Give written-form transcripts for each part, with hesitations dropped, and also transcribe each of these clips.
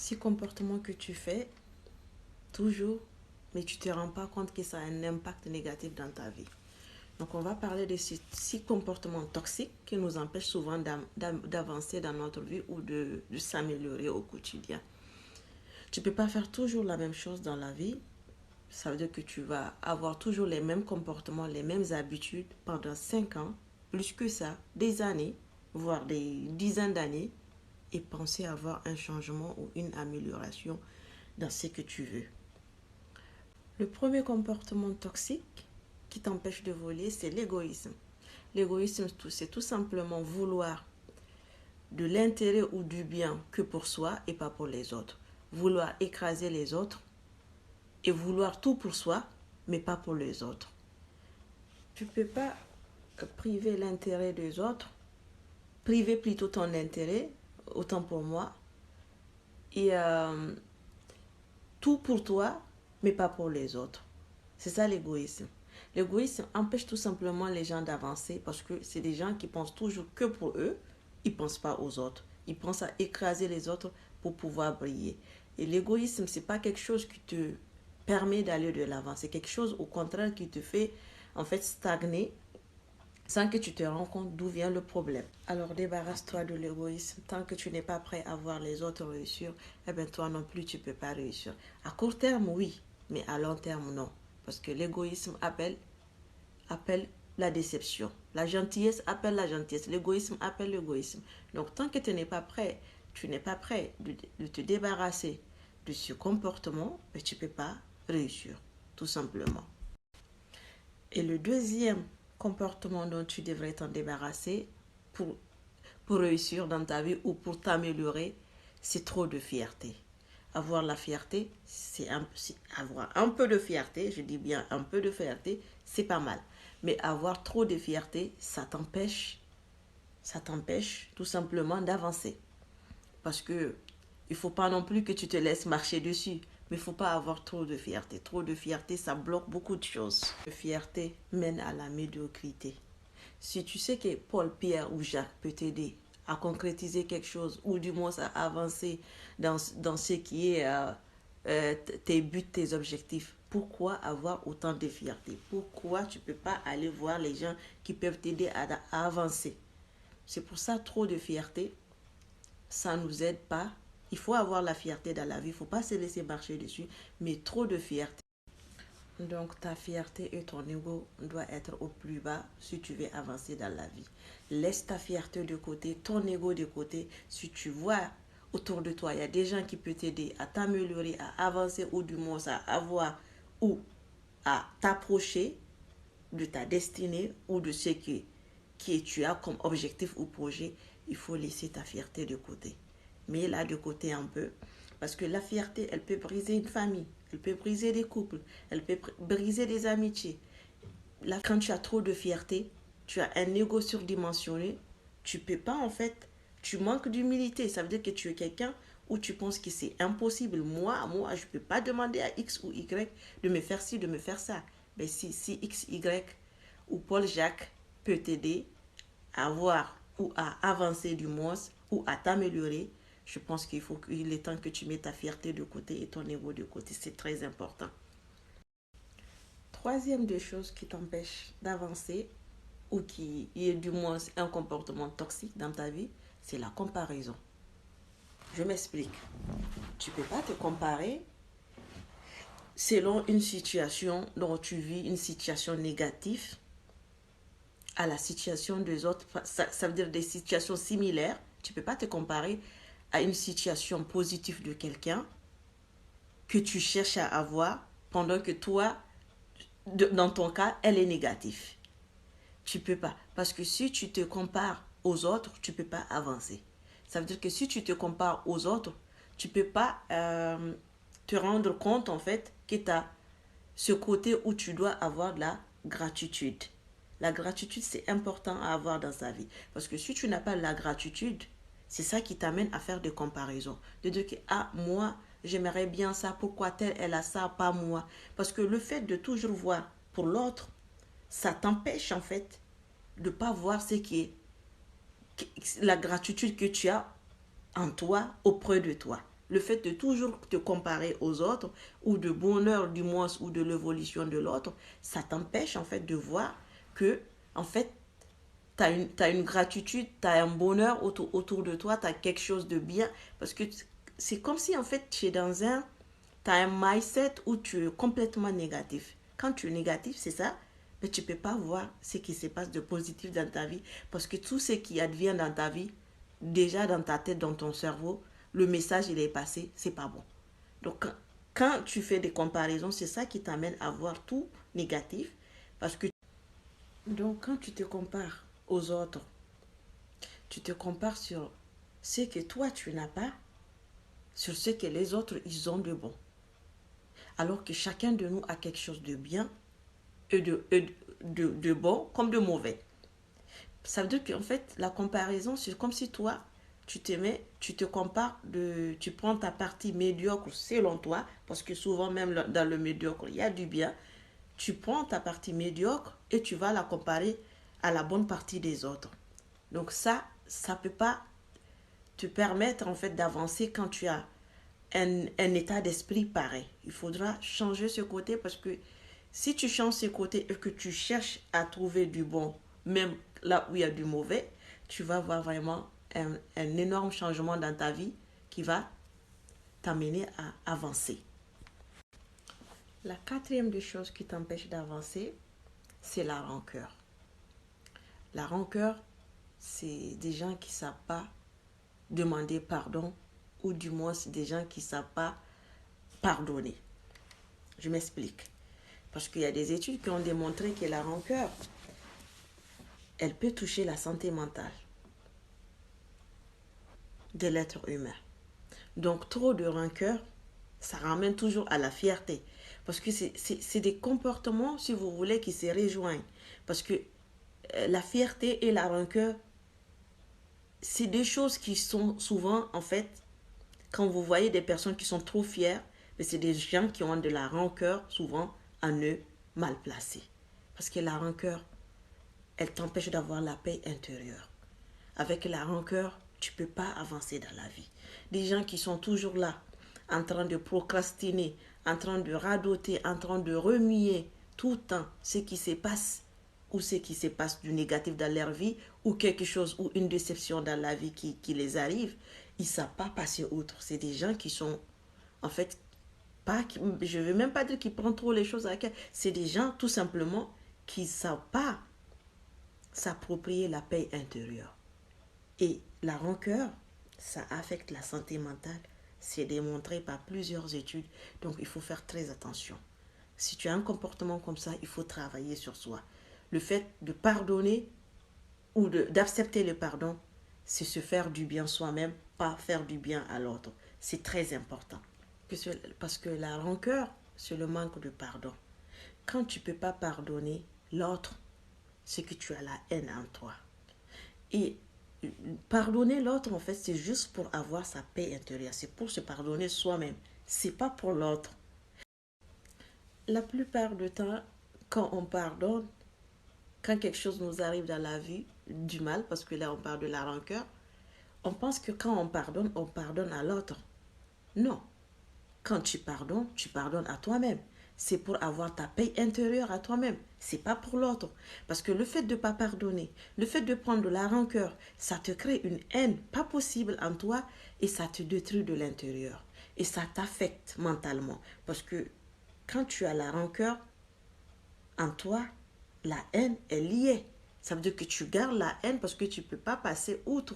6 comportements que tu fais toujours, mais tu ne te rends pas compte que ça a un impact négatif dans ta vie. Donc, on va parler de ces 6 comportements toxiques qui nous empêchent souvent d'avancer dans notre vie ou de s'améliorer au quotidien. Tu ne peux pas faire toujours la même chose dans la vie. Ça veut dire que tu vas avoir toujours les mêmes comportements, les mêmes habitudes pendant 5 ans, plus que ça, des années, voire des dizaines d'années, et penser avoir un changement ou une amélioration dans ce que tu veux. Le premier comportement toxique qui t'empêche de voler, c'est l'égoïsme. L'égoïsme, c'est tout simplement vouloir de l'intérêt ou du bien que pour soi et pas pour les autres. Vouloir écraser les autres et vouloir tout pour soi, mais pas pour les autres. Tu ne peux pas priver l'intérêt des autres, priver plutôt ton intérêt, autant pour moi, et tout pour toi, mais pas pour les autres. C'est ça l'égoïsme. L'égoïsme empêche tout simplement les gens d'avancer parce que c'est des gens qui pensent toujours que pour eux, ils ne pensent pas aux autres. Ils pensent à écraser les autres pour pouvoir briller. Et l'égoïsme, ce n'est pas quelque chose qui te permet d'aller de l'avant. C'est quelque chose au contraire qui te fait en fait stagner sans que tu te rends compte d'où vient le problème. Alors débarrasse-toi de l'égoïsme. Tant que tu n'es pas prêt à voir les autres réussir, eh bien toi non plus tu ne peux pas réussir. À court terme, oui, mais à long terme, non. Parce que l'égoïsme appelle la déception. La gentillesse appelle la gentillesse. L'égoïsme appelle l'égoïsme. Donc tant que tu n'es pas prêt de te débarrasser de ce comportement, ben, tu ne peux pas réussir, tout simplement. Et le deuxième comportement dont tu devrais t'en débarrasser pour, pour réussir dans ta vie ou pour t'améliorer, c'est trop de fierté. Avoir la fierté, c'est avoir un peu de fierté, je dis bien un peu de fierté, c'est pas mal. Mais avoir trop de fierté, ça t'empêche tout simplement d'avancer. Parce que il faut pas non plus que tu te laisses marcher dessus. Mais il ne faut pas avoir trop de fierté. Trop de fierté, ça bloque beaucoup de choses. La fierté mène à la médiocrité. Si tu sais que Paul, Pierre ou Jacques peut t'aider à concrétiser quelque chose ou du moins à avancer dans ce qui est tes buts, tes objectifs, pourquoi avoir autant de fierté? Pourquoi tu ne peux pas aller voir les gens qui peuvent t'aider à avancer? C'est pour ça, trop de fierté, ça ne nous aide pas. Il faut avoir la fierté dans la vie, il ne faut pas se laisser marcher dessus, mais trop de fierté. Donc ta fierté et ton ego doivent être au plus bas si tu veux avancer dans la vie. Laisse ta fierté de côté, ton ego de côté. Si tu vois autour de toi, il y a des gens qui peuvent t'aider à t'améliorer, à avancer ou du moins à avoir ou à t'approcher de ta destinée ou de ce que tu as comme objectif ou projet, il faut laisser ta fierté de côté. Mais là de côté un peu, parce que la fierté, elle peut briser une famille, elle peut briser des couples, elle peut briser des amitiés. Là, quand tu as trop de fierté, tu as un ego surdimensionné, tu peux pas en fait, tu manques d'humilité. Ça veut dire que tu es quelqu'un où tu penses que c'est impossible. Moi, je ne peux pas demander à X ou Y de me faire ci, de me faire ça. Mais si X, Y ou Paul Jacques peut t'aider à voir ou à avancer du moins ou à t'améliorer, je pense qu'il est temps que tu mettes ta fierté de côté et ton ego de côté. C'est très important. Troisième des choses qui t'empêche d'avancer ou qui est du moins un comportement toxique dans ta vie, c'est la comparaison. Je m'explique. Tu ne peux pas te comparer selon une situation dont tu vis une situation négative à la situation des autres. Ça veut dire des situations similaires. Tu ne peux pas te comparer à une situation positive de quelqu'un que tu cherches à avoir pendant que toi, dans ton cas, elle est négative. Tu ne peux pas. Parce que si tu te compares aux autres, tu ne peux pas avancer. Ça veut dire que si tu te compares aux autres, tu ne peux pas te rendre compte en fait que tu as ce côté où tu dois avoir de la gratitude. La gratitude, c'est important à avoir dans sa vie. Parce que si tu n'as pas la gratitude, c'est ça qui t'amène à faire des comparaisons. De dire que, ah, moi, j'aimerais bien ça, pourquoi telle, elle a ça, pas moi. Parce que le fait de toujours voir pour l'autre, ça t'empêche en fait de ne pas voir ce qui est la gratitude que tu as en toi, auprès de toi. le fait de toujours te comparer aux autres, ou de bonheur du moins, ou de l'évolution de l'autre, ça t'empêche en fait de voir que, en fait, t'as une gratitude, t'as un bonheur autour de toi, t'as quelque chose de bien. Parce que c'est comme si en fait tu es dans un, t'as un mindset où tu es complètement négatif. Quand tu es négatif, c'est ça, mais tu ne peux pas voir ce qui se passe de positif dans ta vie. Parce que tout ce qui advient dans ta vie, déjà dans ta tête, dans ton cerveau, le message il est passé, c'est pas bon. Donc quand tu fais des comparaisons, c'est ça qui t'amène à voir tout négatif. Parce que donc quand tu te compares aux autres, tu te compares sur ce que toi tu n'as pas, sur ce que les autres ils ont de bon. Alors que chacun de nous a quelque chose de bien et de bon comme de mauvais. Ça veut dire qu'en fait, la comparaison, c'est comme si toi, tu te compares, tu prends ta partie médiocre selon toi, parce que souvent même dans le médiocre, il y a du bien. Tu prends ta partie médiocre et tu vas la comparer à la bonne partie des autres. Donc ça peut pas te permettre en fait d'avancer quand tu as un état d'esprit pareil. Il faudra changer ce côté parce que si tu changes ce côté et que tu cherches à trouver du bon, même là où il y a du mauvais, tu vas voir vraiment un énorme changement dans ta vie qui va t'amener à avancer. La quatrième des choses qui t'empêche d'avancer, c'est la rancœur. La rancœur, c'est des gens qui ne savent pas demander pardon ou du moins c'est des gens qui ne savent pas pardonner. Je m'explique. Parce qu'il y a des études qui ont démontré que la rancœur, elle peut toucher la santé mentale de l'être humain. Donc trop de rancœur, ça ramène toujours à la fierté. Parce que c'est des comportements, si vous voulez, qui se rejoignent. Parce que la fierté et la rancœur, c'est deux choses qui sont souvent, en fait, quand vous voyez des personnes qui sont trop fières, mais c'est des gens qui ont de la rancœur, souvent, en eux, mal placés. Parce que la rancœur, elle t'empêche d'avoir la paix intérieure. Avec la rancœur, tu ne peux pas avancer dans la vie. Des gens qui sont toujours là, en train de procrastiner, en train de radoter, en train de remuer tout le temps ce qui se passe ou ce qui se passe du négatif dans leur vie ou quelque chose ou une déception dans la vie qui les arrive, ils ne savent pas passer outre. C'est des gens qui sont, en fait, pas, je ne veux même pas dire qu'ils prennent trop les choses à cœur. C'est des gens, tout simplement, qui ne savent pas s'approprier la paix intérieure. Et la rancœur, ça affecte la santé mentale. C'est démontré par plusieurs études. Donc, il faut faire très attention. Si tu as un comportement comme ça, il faut travailler sur soi. Le fait de pardonner ou d'accepter le pardon, c'est se faire du bien soi-même, pas faire du bien à l'autre. C'est très important. Parce que la rancœur, c'est le manque de pardon. Quand tu ne peux pas pardonner l'autre, c'est que tu as la haine en toi. Et pardonner l'autre, en fait, c'est juste pour avoir sa paix intérieure. C'est pour se pardonner soi-même. C'est pas pour l'autre. La plupart du temps, quand on pardonne, quand quelque chose nous arrive dans la vie, du mal, parce que là on parle de la rancœur, on pense que quand on pardonne à l'autre. Non. Quand tu pardonnes à toi-même. C'est pour avoir ta paix intérieure à toi-même. C'est pas pour l'autre. Parce que le fait de ne pas pardonner, le fait de prendre de la rancœur, ça te crée une haine pas possible en toi et ça te détruit de l'intérieur. Et ça t'affecte mentalement. Parce que quand tu as la rancœur en toi, la haine est liée. Ça veut dire que tu gardes la haine parce que tu ne peux pas passer outre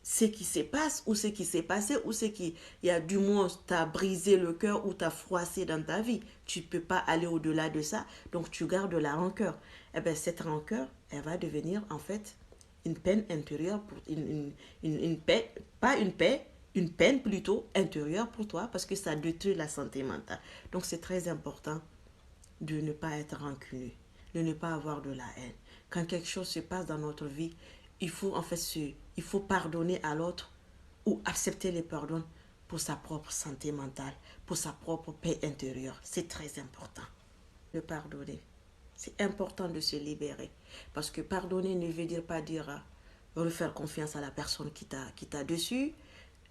ce qui se passe ou ce qui s'est passé ou ce qui y a du moins t'a brisé le cœur ou t'a froissé dans ta vie. Tu ne peux pas aller au-delà de ça. Donc tu gardes la rancœur. Et bien cette rancœur, elle va devenir en fait une peine intérieure, pour une paix, pas une paix, une peine plutôt intérieure pour toi parce que ça détruit la santé mentale. Donc c'est très important de ne pas être rancunier, de ne pas avoir de la haine. Quand quelque chose se passe dans notre vie, il faut en fait il faut pardonner à l'autre ou accepter les pardons pour sa propre santé mentale, pour sa propre paix intérieure. C'est très important de pardonner. C'est important de se libérer. Parce que pardonner ne veut dire pas dire refaire confiance à la personne qui t'a déçu,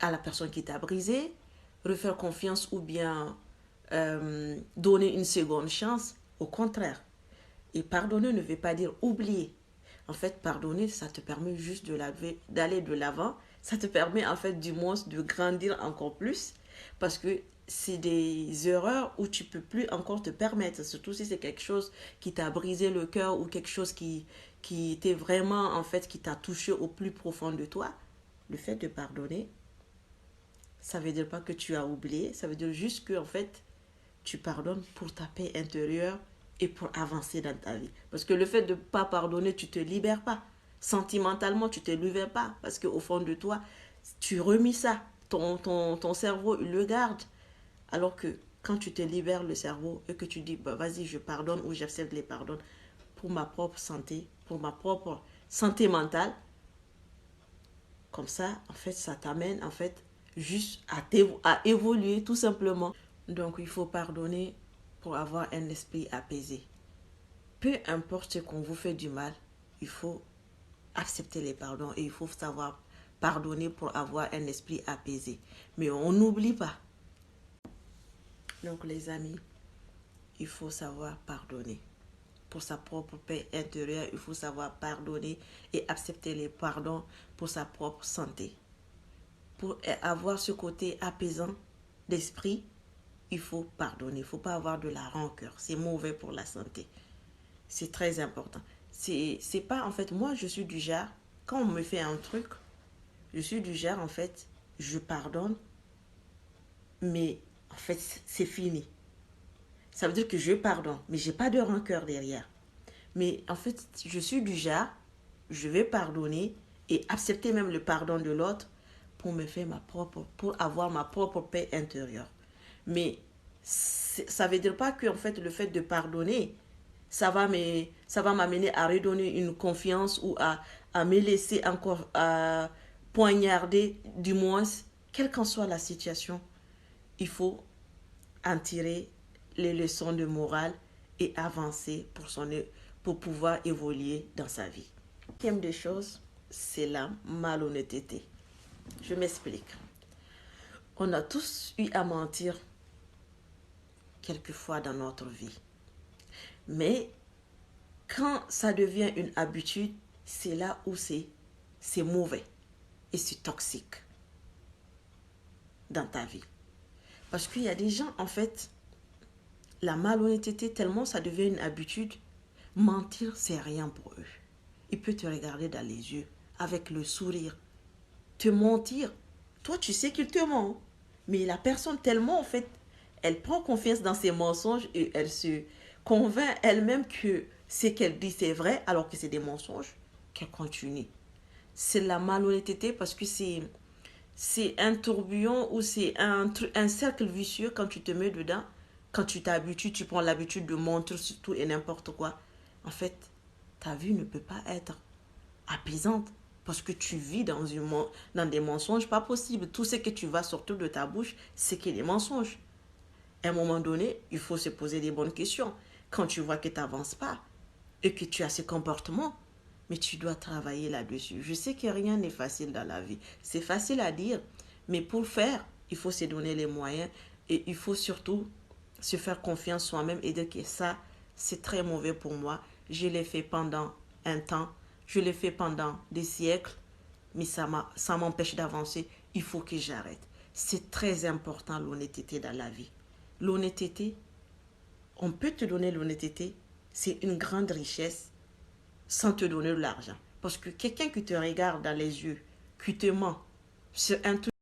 à la personne qui t'a brisé, refaire confiance ou bien donner une seconde chance. Au contraire. Et pardonner ne veut pas dire oublier. En fait, pardonner, ça te permet juste d'aller de l'avant. Ça te permet, en fait, du moins, de grandir encore plus. Parce que c'est des erreurs où tu peux plus encore te permettre. Surtout si c'est quelque chose qui t'a brisé le cœur ou quelque chose qui était vraiment, en fait, qui t'a touché au plus profond de toi. Le fait de pardonner, ça veut dire pas que tu as oublié. Ça veut dire juste que, en fait, tu pardonnes pour ta paix intérieure et pour avancer dans ta vie. Parce que le fait de ne pas pardonner, tu ne te libères pas. Sentimentalement, tu ne te libères pas. Parce qu'au fond de toi, tu remis ça. Ton cerveau, il le garde. Alors que quand tu te libères le cerveau et que tu dis, bah, vas-y, je pardonne ou j'accepte les pardons pour ma propre santé, pour ma propre santé mentale, comme ça, en fait, ça t'amène, en fait, juste à évoluer tout simplement. Donc, il faut pardonner pour avoir un esprit apaisé. Peu importe ce qu'on vous fait du mal, il faut accepter les pardons et il faut savoir pardonner pour avoir un esprit apaisé. Mais on n'oublie pas. Donc, les amis, il faut savoir pardonner. Pour sa propre paix intérieure, il faut savoir pardonner et accepter les pardons pour sa propre santé. Pour avoir ce côté apaisant d'esprit, il faut pardonner. Il ne faut pas avoir de la rancœur. C'est mauvais pour la santé. C'est très important. C'est pas, en fait, moi, je suis du genre, quand on me fait un truc, je suis du genre, en fait, je pardonne, mais en fait, c'est fini. Ça veut dire que je pardonne, mais j'ai pas de rancœur derrière. Mais en fait, je suis du genre, je vais pardonner et accepter même le pardon de l'autre pour me faire pour avoir ma propre paix intérieure. Mais ça veut dire pas que en fait le fait de pardonner, ça va m'amener à redonner une confiance ou à me laisser encore poignarder, du moins, quelle qu'en soit la situation, il faut en tirer les leçons de morale et avancer pour pouvoir évoluer dans sa vie. La cinquième des choses, c'est la malhonnêteté. Je m'explique. On a tous eu à mentir quelquefois dans notre vie. Mais quand ça devient une habitude, c'est là où c'est mauvais et c'est toxique dans ta vie. Parce qu'il y a des gens, en fait, la malhonnêteté, tellement ça devient une habitude, mentir, c'est rien pour eux. Il peut te regarder dans les yeux avec le sourire, te mentir. Toi, tu sais qu'il te ment. Mais la personne, tellement, en fait, elle prend confiance dans ses mensonges et elle se convainc elle-même que ce qu'elle dit, c'est vrai, alors que c'est des mensonges, qu'elle continue. C'est la malhonnêteté parce que c'est un tourbillon ou c'est un cercle vicieux quand tu te mets dedans. Quand tu t'habitues, tu prends l'habitude de mentir sur tout et n'importe quoi. En fait, ta vie ne peut pas être apaisante parce que tu vis dans des mensonges pas possibles. Tout ce que tu vas sortir de ta bouche, c'est que des mensonges. À un moment donné, il faut se poser des bonnes questions. Quand tu vois que tu n'avances pas et que tu as ce comportement, mais tu dois travailler là-dessus. Je sais que rien n'est facile dans la vie. C'est facile à dire, mais pour faire, il faut se donner les moyens et il faut surtout se faire confiance soi-même et dire que ça, c'est très mauvais pour moi. Je l'ai fait pendant un temps, je l'ai fait pendant des siècles, mais ça m'empêche d'avancer. Il faut que j'arrête. C'est très important l'honnêteté dans la vie. L'honnêteté, on peut te donner l'honnêteté, c'est une grande richesse sans te donner de l'argent. Parce que quelqu'un qui te regarde dans les yeux, qui te ment, c'est un truc.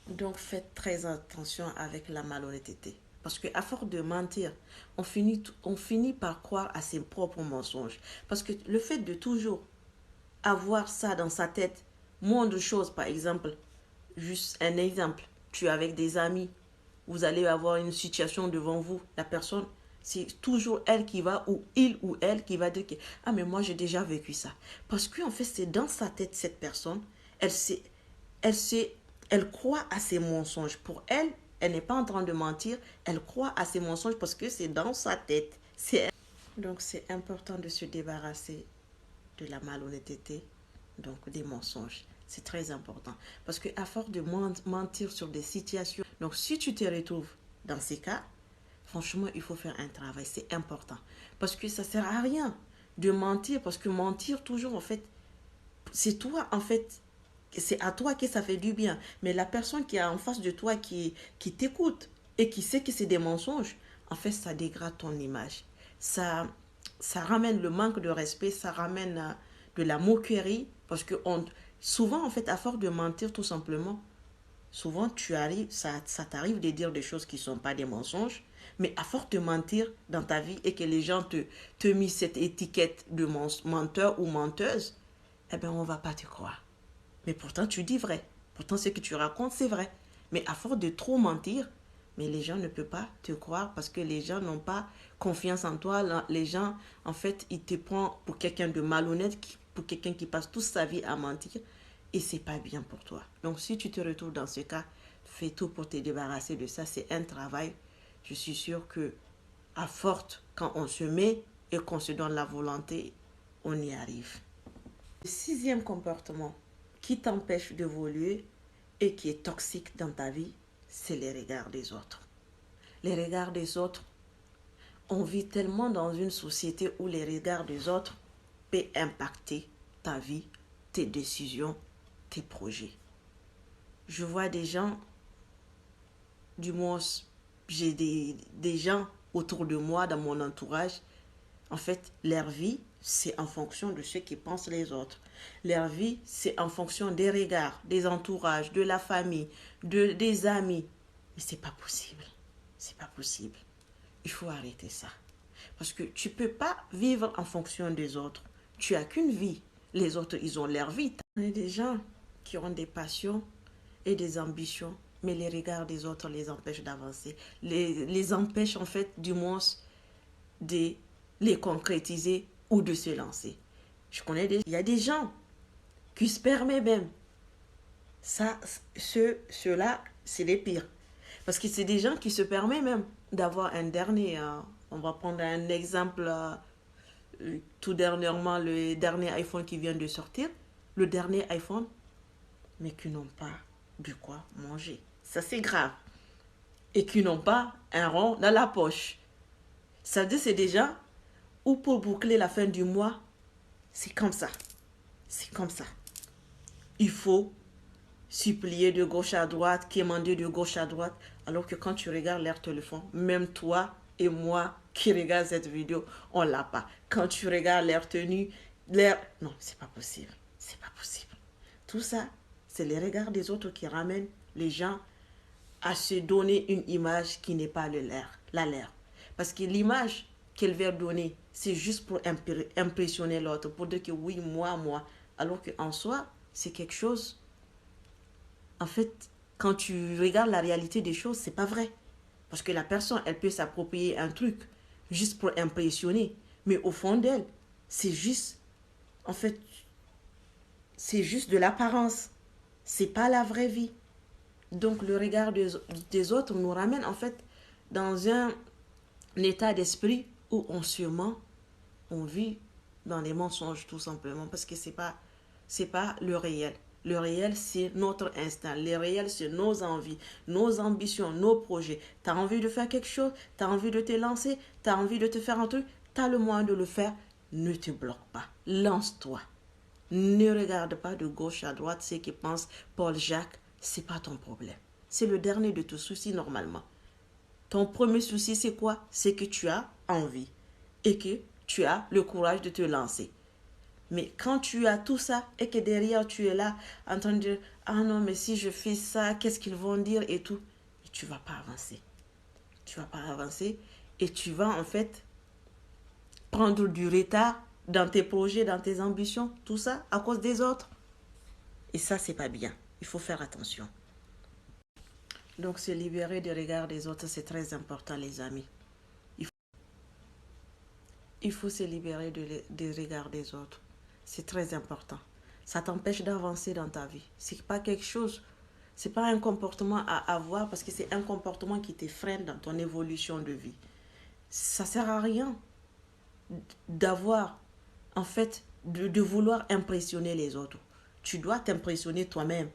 Donc faites très attention avec la malhonnêteté. Parce qu'à force de mentir, on finit par croire à ses propres mensonges. Parce que le fait de toujours avoir ça dans sa tête, moins de choses, par exemple, juste un exemple, tu es avec des amis, vous allez avoir une situation devant vous, la personne, c'est toujours elle qui va, ou il ou elle qui va dire que, ah mais moi j'ai déjà vécu ça. Parce qu'en fait, c'est dans sa tête, cette personne, elle sait, elle sait, elle croit à ses mensonges. Pour elle, elle n'est pas en train de mentir, elle croit à ses mensonges parce que c'est dans sa tête. Donc c'est important de se débarrasser de la malhonnêteté, donc des mensonges. C'est très important. Parce qu'à force de mentir sur des situations, donc si tu te retrouves dans ces cas, franchement, il faut faire un travail. C'est important. Parce que ça ne sert à rien de mentir. Parce que mentir toujours, en fait, c'est toi, en fait, c'est à toi que ça fait du bien. Mais la personne qui est en face de toi, qui t'écoute et qui sait que c'est des mensonges, en fait, ça dégrade ton image. Ça, ça ramène le manque de respect, ça ramène de la moquerie. Parce que souvent, en fait, à force de mentir, tout simplement, souvent, ça t'arrive de dire des choses qui ne sont pas des mensonges, mais à force de mentir dans ta vie et que les gens te mis cette étiquette de menteur ou menteuse, eh bien, on ne va pas te croire. Mais pourtant, tu dis vrai. Pourtant, ce que tu racontes, c'est vrai. Mais à force de trop mentir, mais les gens ne peuvent pas te croire parce que les gens n'ont pas confiance en toi. Les gens, en fait, ils te prennent pour quelqu'un de malhonnête, pour quelqu'un qui passe toute sa vie à mentir. Et c'est pas bien pour toi. Donc, si tu te retrouves dans ce cas, fais tout pour te débarrasser de ça. C'est un travail. Je suis sûre que, à forte, quand on se met et qu'on se donne la volonté, on y arrive. Le sixième comportement qui t'empêche d'évoluer et qui est toxique dans ta vie, c'est les regards des autres. Les regards des autres, on vit tellement dans une société où les regards des autres peuvent impacter ta vie, tes décisions, tes projets. Je vois des gens, du moins, j'ai des gens autour de moi, dans mon entourage. En fait, leur vie, c'est en fonction de ce qu'ils pensent les autres. Leur vie, c'est en fonction des regards, des entourages, de la famille, des amis. Mais c'est pas possible. C'est pas possible. Il faut arrêter ça. Parce que tu peux pas vivre en fonction des autres. Tu as qu'une vie. Les autres, ils ont leur vie. Il y a des gens qui ont des passions et des ambitions, mais les regards des autres les empêchent d'avancer. Les empêchent, en fait, du moins, de les concrétiser ou de se lancer. Il y a des gens qui se permettent même. Ça, ceux-là, c'est les pires. Parce que c'est des gens qui se permettent même d'avoir un dernier. On va prendre un exemple. Tout dernièrement, le dernier iPhone qui vient de sortir. Le dernier iPhone, mais qui n'ont pas de quoi manger. Ça, c'est grave. Et qui n'ont pas un rond dans la poche. Ça veut dire c'est des gens où pour boucler la fin du mois, c'est comme ça. C'est comme ça. Il faut supplier de gauche à droite, quémander de gauche à droite, alors que quand tu regardes leur téléphone, même toi et moi qui regardent cette vidéo, on l'a pas. Quand tu regardes leur tenue, leur... Non, c'est pas possible. C'est pas possible. Tout ça, c'est les regards des autres qui ramènent les gens à se donner une image qui n'est pas la leur. Parce que l'image qu'elle veut donner, c'est juste pour impressionner l'autre, pour dire que oui, moi. Alors qu'en soi, c'est quelque chose. En fait, quand tu regardes la réalité des choses, c'est pas vrai. Parce que la personne, elle peut s'approprier un truc juste pour impressionner. Mais au fond d'elle, c'est juste, en fait, c'est juste de l'apparence. C'est pas la vraie vie. Donc le regard des autres nous ramène en fait dans un état d'esprit où on se ment, on vit dans les mensonges tout simplement parce que c'est pas le réel. Le réel, c'est notre instinct. Le réel, c'est nos envies, nos ambitions, nos projets. Tu as envie de faire quelque chose, tu as envie de te lancer, tu as envie de te faire un truc, tu as le moyen de le faire. Ne te bloque pas. Lance-toi. Ne regarde pas de gauche à droite ce que pense Paul Jacques. C'est pas ton problème. C'est le dernier de tes soucis normalement. Ton premier souci, c'est quoi? C'est que tu as envie et que tu as le courage de te lancer. Mais quand tu as tout ça et que derrière tu es là en train de dire ah non mais si je fais ça qu'est-ce qu'ils vont dire et tout, et tu vas pas avancer. Tu vas pas avancer et tu vas en fait prendre du retard dans tes projets, dans tes ambitions, tout ça à cause des autres. Et ça c'est pas bien. Il faut faire attention. Donc se libérer des regards des autres c'est très important les amis. Il faut se libérer des regards des autres. C'est très important. Ça t'empêche d'avancer dans ta vie. C'est pas quelque chose, c'est pas un comportement à avoir parce que c'est un comportement qui te freine dans ton évolution de vie. Ça sert à rien d'avoir, en fait, de vouloir impressionner les autres. tu dois t'impressionner toi-même.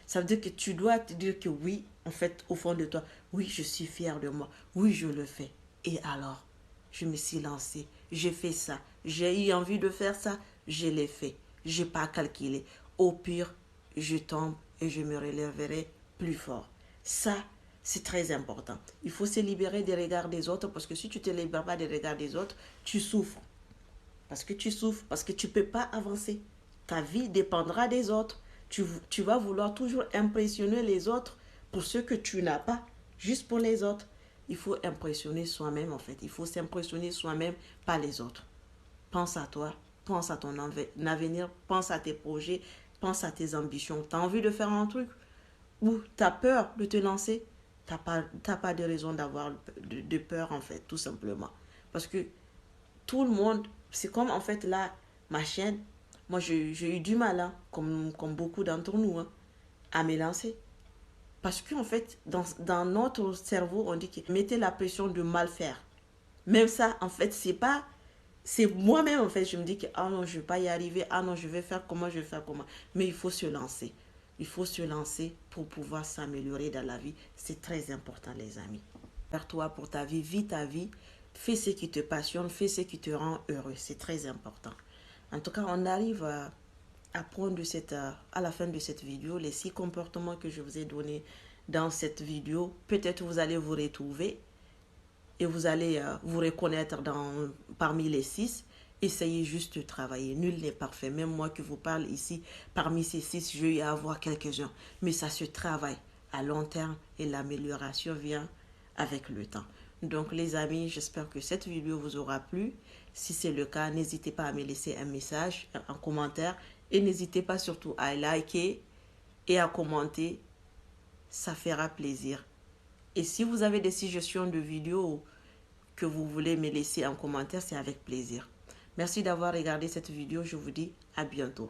Ça veut dire que tu dois te dire que oui, en fait, au fond de toi, oui, je suis fière de moi. Oui, je le fais. Et alors, je me suis lancée. J'ai fait ça. J'ai eu envie de faire ça. Je l'ai fait. Je n'ai pas calculé. Au pire, je tombe et je me relèverai plus fort. Ça, c'est très important. Il faut se libérer des regards des autres parce que si tu ne te libères pas des regards des autres, tu souffres. Parce que tu souffres, parce que tu ne peux pas avancer. Ta vie dépendra des autres. Tu vas vouloir toujours impressionner les autres pour ce que tu n'as pas, juste pour les autres. Il faut impressionner soi-même en fait. Il faut s'impressionner soi-même, pas les autres. Pense à toi, pense à ton avenir, pense à tes projets, pense à tes ambitions. Tu as envie de faire un truc ou tu as peur de te lancer, t'as pas de raison d'avoir de peur en fait, tout simplement. Parce que tout le monde, c'est comme en fait là, ma chaîne, moi j'ai eu du mal, hein, comme beaucoup d'entre nous, hein, à me lancer. Parce qu'en fait, dans notre cerveau, on dit que mettez la pression de mal faire. Même ça, en fait, c'est pas. C'est moi-même, en fait, je me dis que ah non, je vais pas y arriver, ah non, je vais faire comment, je vais faire comment. Mais il faut se lancer. Il faut se lancer pour pouvoir s'améliorer dans la vie. C'est très important, les amis. Faire toi pour ta vie, vis ta vie, fais ce qui te passionne, fais ce qui te rend heureux. C'est très important. En tout cas, on arrive à prendre à la fin de cette vidéo les 6 comportements que je vous ai donnés dans cette vidéo. Peut-être vous allez vous retrouver et vous allez vous reconnaître parmi les 6. Essayez juste de travailler. Nul n'est parfait. Même moi qui vous parle ici, parmi ces 6, je vais y avoir quelques-uns. Mais ça se travaille à long terme et l'amélioration vient avec le temps. Donc les amis, j'espère que cette vidéo vous aura plu. Si c'est le cas, n'hésitez pas à me laisser un message, un commentaire. Et n'hésitez pas surtout à liker et à commenter. Ça fera plaisir. Et si vous avez des suggestions de vidéos que vous voulez me laisser en commentaire, c'est avec plaisir. Merci d'avoir regardé cette vidéo. Je vous dis à bientôt.